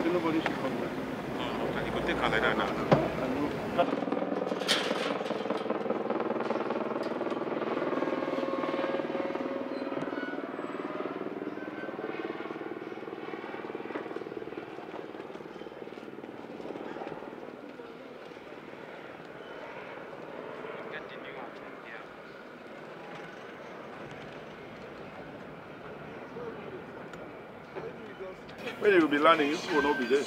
Nobody should come back. Okay, you could take another now. When you will be landing, you will not be there.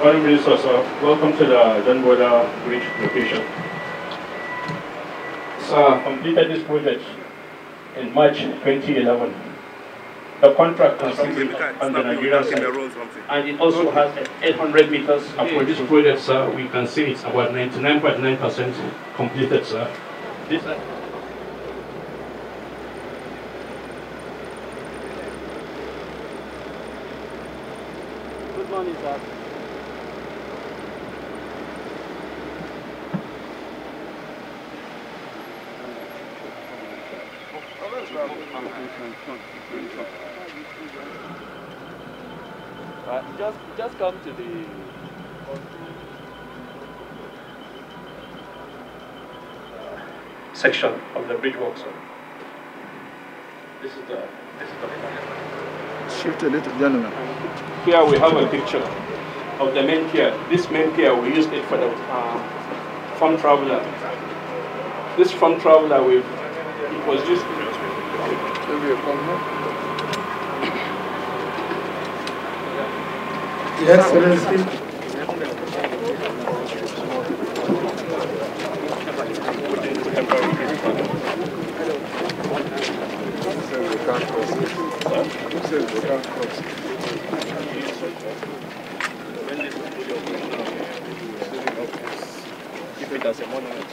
Prime Minister, sir, welcome to the John Boda Bridge location. Sir, completed this project in March 2011. The contract is on the Nigerian side, and it also has 800 meters. And for this project, sir, we can say it's about 99.9% completed, sir. This. Good morning, sir. Just come to the section of the bridge work, sir. This is the shift a little, gentlemen. Here we have a picture of the main pier. This main pier, we used it for the farm traveler. This farm traveler, it was just. Yes, Keep it as a monument.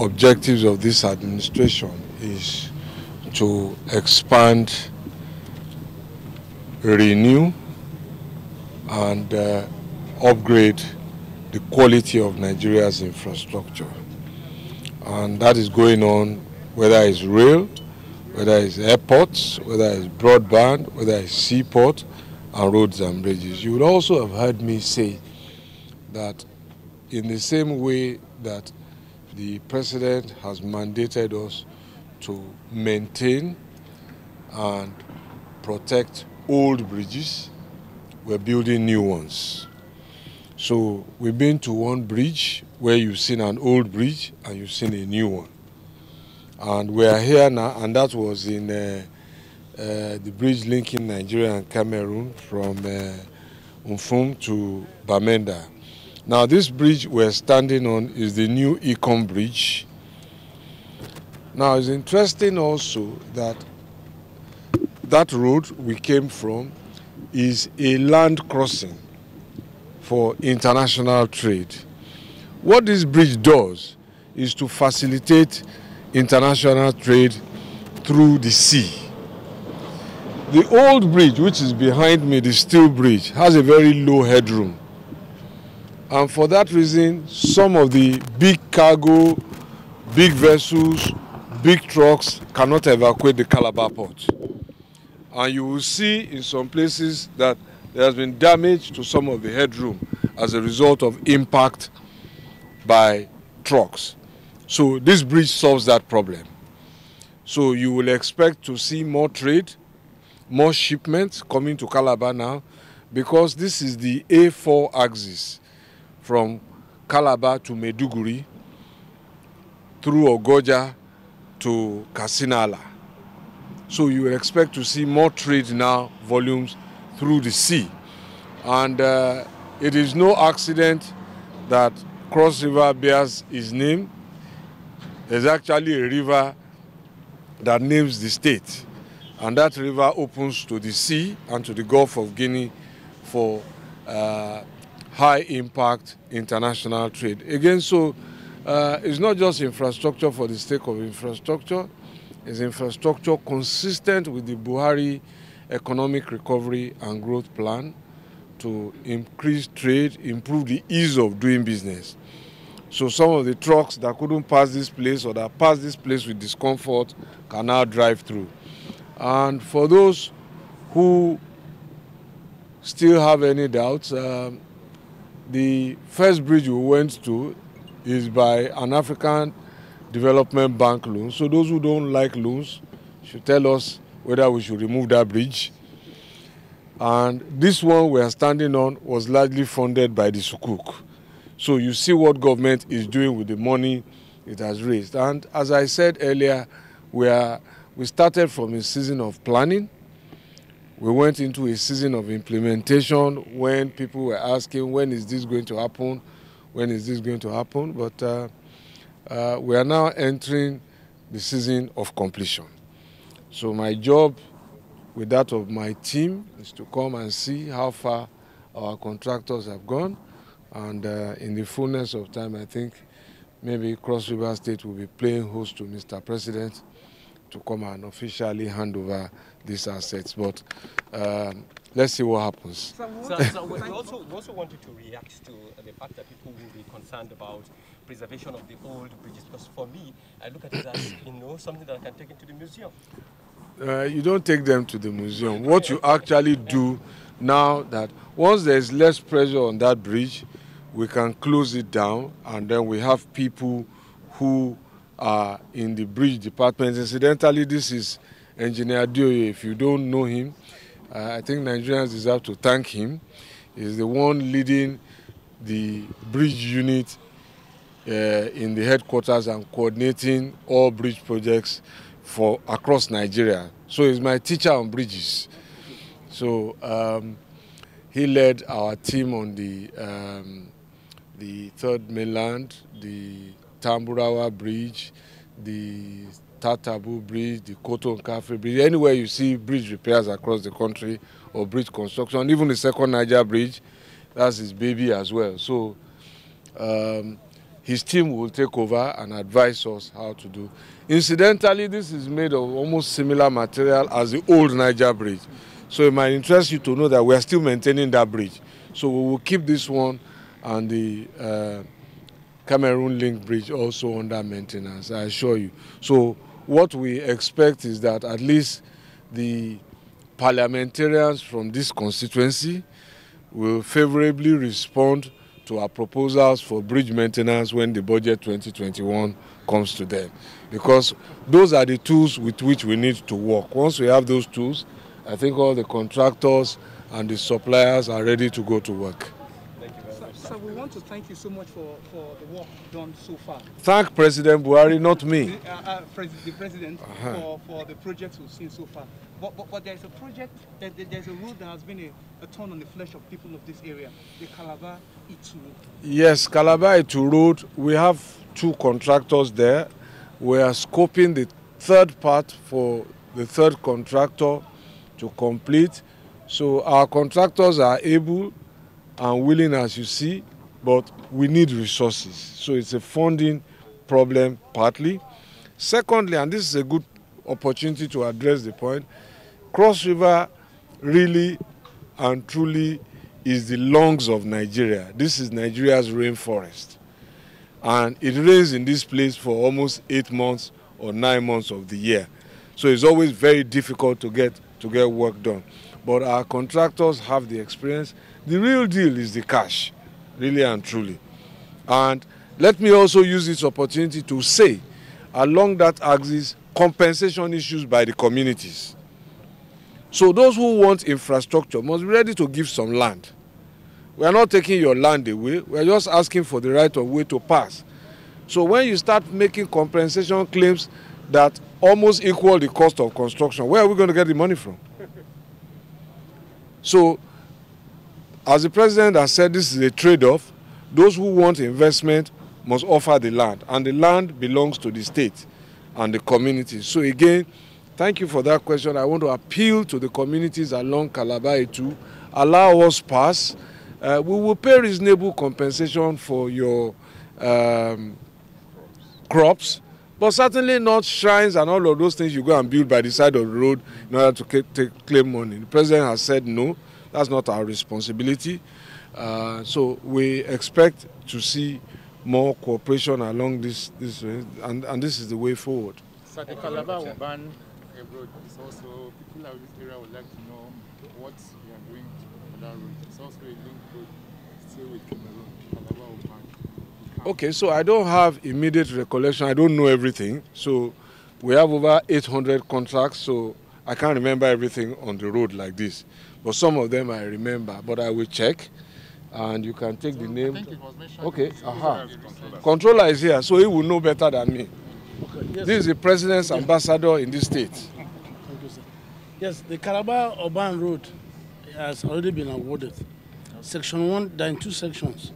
Objectives of this administration is to expand, renew, and upgrade the quality of Nigeria's infrastructure. And that is going on, whether it's rail, whether it's airports, whether it's broadband, whether it's seaport, and roads and bridges. You would also have heard me say that in the same way that the President has mandated us to maintain and protect old bridges, we're building new ones. So we've been to one bridge where you've seen an old bridge and you've seen a new one. And we are here now, and that was in the bridge linking Nigeria and Cameroon from Umfum to Bamenda. Now this bridge we're standing on is the new Ikom bridge. Now it's interesting also that that road we came from is a land crossing for international trade. What this bridge does is to facilitate international trade through the sea. The old bridge, which is behind me, the steel bridge, has a very low headroom. And for that reason, some of the big cargo, big vessels, big trucks cannot evacuate the Calabar port. And you will see in some places that there has been damage to some of the headroom as a result of impact by trucks. So this bridge solves that problem. So you will expect to see more trade, more shipments coming to Calabar now, because this is the A4 axis from Calabar to Maiduguri, through Ogoja to Kasinala. So you will expect to see more trade now, volumes through the sea. And it is no accident that Cross River bears its name. There's actually a river that names the state. And that river opens to the sea and to the Gulf of Guinea for high impact international trade. Again, so it's not just infrastructure for the sake of infrastructure. It's infrastructure consistent with the Buhari economic recovery and growth plan to increase trade, improve the ease of doing business. So some of the trucks that couldn't pass this place or that passed this place with discomfort can now drive through. And for those who still have any doubts, the first bridge we went to is by an African Development Bank loan. So those who don't like loans should tell us whether we should remove that bridge. And this one we are standing on was largely funded by the Sukuk. So you see what government is doing with the money it has raised. And as I said earlier, we started from a season of planning. We went into a season of implementation when people were asking, when is this going to happen? When is this going to happen? But we are now entering the season of completion. So my job with that of my team is to come and see how far our contractors have gone. And in the fullness of time, I think maybe Cross River State will be playing host to Mr. President to come and officially hand over these assets. But let's see what happens. So we also wanted to react to the fact that people will be concerned about preservation of the old bridges. Because for me, I look at it as, something that I can take into the museum. You don't take them to the museum. What you actually do now, that once there's less pressure on that bridge, we can close it down, and then we have people who are in the bridge department. Incidentally, this is Engineer Dioye. If you don't know him, I think Nigerians deserve to thank him. He's the one leading the bridge unit in the headquarters and coordinating all bridge projects for across Nigeria. So he's my teacher on bridges. So he led our team on the Third Mainland, the Tamburawa Bridge, the Tatabu Bridge, the Koto Nkafe Bridge. Anywhere you see bridge repairs across the country or bridge construction, even the second Niger Bridge, that's his baby as well. So his team will take over and advise us how to do. Incidentally, this is made of almost similar material as the old Niger Bridge. So it might interest you to know that we are still maintaining that bridge. So we will keep this one and the Cameroon Link Bridge also under maintenance, I assure you. So what we expect is that at least the parliamentarians from this constituency will favorably respond to our proposals for bridge maintenance when the budget 2021 comes to them. Because those are the tools with which we need to work. Once we have those tools, I think all the contractors and the suppliers are ready to go to work. So we want to thank you so much for the work done so far. Thank President Buhari, not me. The President for the projects we've seen so far. But there's a project, there's a road that has been a thorn on the flesh of people of this area, the Calabar-Itu. Yes, Calabar-Itu Road, we have 2 contractors there. We are scoping the third part for the third contractor to complete. So our contractors are able and willing, as you see, but we need resources. So it's a funding problem partly. Secondly, and this is a good opportunity to address the point, Cross River really and truly is the lungs of Nigeria. This is Nigeria's rainforest. And it rains in this place for almost 8 months or 9 months of the year. So it's always very difficult to get to get work done. But our contractors have the experience. The real deal is the cash, really and truly. And let me also use this opportunity to say, along that axis, compensation issues by the communities. So those who want infrastructure must be ready to give some land. We are not taking your land away. We are just asking for the right of way to pass. So when you start making compensation claims that almost equal the cost of construction, where are we going to get the money from? So, as the president has said, this is a trade-off. Those who want investment must offer the land, and the land belongs to the state and the community. So again, thank you for that question. I want to appeal to the communities along Calabar to allow us pass. We will pay reasonable compensation for your crops, but certainly not shrines and all of those things you go and build by the side of the road in order to claim money. The president has said no, that's not our responsibility. So we expect to see more cooperation along this way, and this is the way forward. So the Calabar will ban road. It's also, people of this area would like to know what you are doing to that road. It's also a link road still with Cameroon. Calabar will ban. Okay, so I don't have immediate recollection. I don't know everything. So we have over 800 contracts, so I can't remember everything on the road like this. But some of them I remember, but I will check. And you can take the name. I think it was mentioned. Okay, Controller is here, so he will know better than me. Okay, yes, this is the president's ambassador in this state. Thank you, sir. Yes, the Calabar Urban Road has already been awarded. Section 1, there are 2 sections.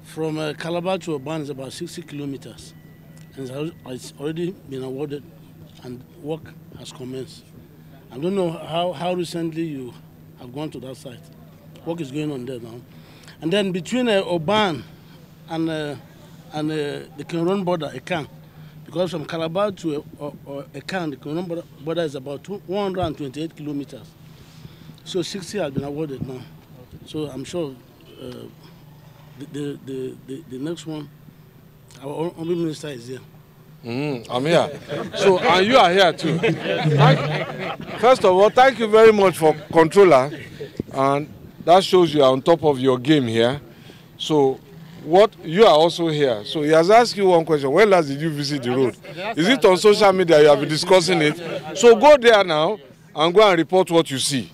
From Calabar to Urban is about 60 kilometers. And it's already been awarded and work has commenced. I don't know how recently you have gone to that site. Work is going on there now. And then between Urban and the Cameroon border, Ikom, because from Calabar to Ikom, the Cameroon border is about 128 kilometers. So 60 has been awarded now. So I'm sure the next one, our Honorable Minister is here. I'm here. So, and you are here too. First of all, thank you very much for Controller. And that shows you are on top of your game here. So, you are also here. So he has asked you one question. When last did you visit the road? Is it on social media you have been discussing it? So go there now and go and report what you see.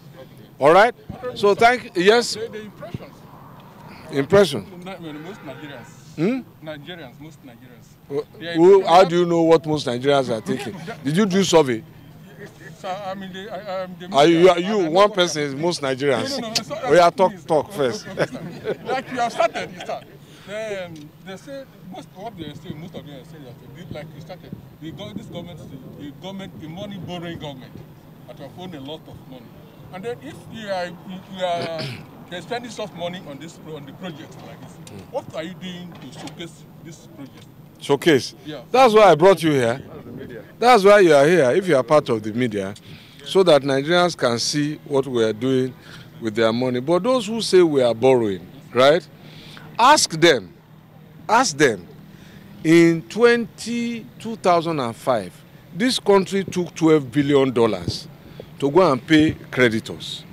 All right? So yes? The impressions. Impression? Most Nigerians. Nigerians, most Well, Nigerians. how do you know what most Nigerians are thinking? Did you do survey? I mean, you one person is most Nigerians. No. We are talk first. Like you have started, you start. They say most of them say that like you started. This government is a money borrowing government that have owned a lot of money. And then if you are spending such money on the project like this, what are you doing to showcase this project? Showcase. Yeah. That's why I brought you here. That's why you are here, if you are part of the media, so that Nigerians can see what we are doing with their money. But those who say we are borrowing, right? Ask them. In 2005, this country took $12 billion to go and pay creditors.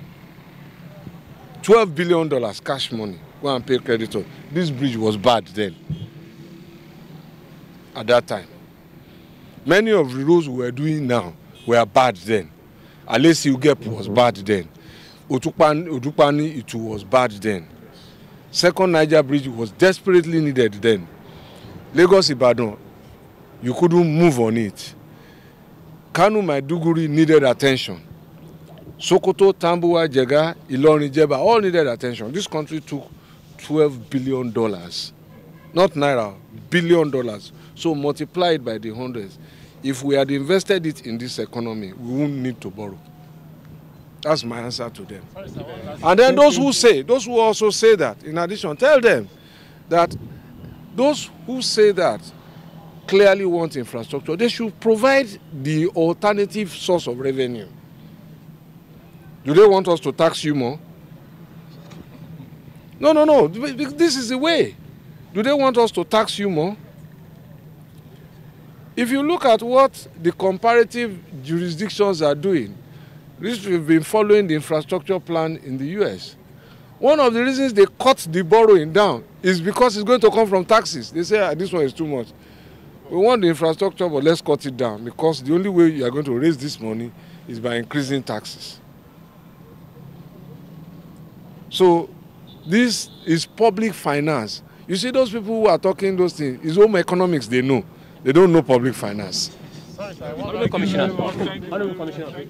$12 billion cash money, go and pay creditors. This bridge was bad then. At that time. Many of the roads we are doing now were bad then. Alesi Ugep was bad then. Udupani, it was bad then. Second Niger Bridge was desperately needed then. Lagos Ibadan, you couldn't move on it. Kanu Maiduguri needed attention. Sokoto, Tambuwa, Jega, Ilorin, Jeba, all needed attention. This country took $12 billion. Not naira, $1 billion. So multiply it by the hundreds. If we had invested it in this economy, we wouldn't need to borrow. That's my answer to them. And then those who also say that, in addition, tell them that those who say that clearly want infrastructure, they should provide the alternative source of revenue. Do they want us to tax you more? No. This is the way. Do they want us to tax you more? If you look at what the comparative jurisdictions are doing, We've been following the infrastructure plan in the US. One of the reasons they cut the borrowing down is because it's going to come from taxes. They say, this one is too much. We want the infrastructure, but let's cut it down, because the only way you are going to raise this money is by increasing taxes. So this is public finance. You see, those people who are talking those things, it's home economics they know. They don't know public finance. Sorry, sir. Honorable Commissioner. Honorable Commissioner.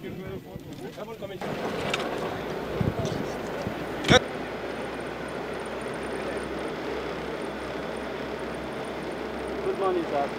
Good morning, sir.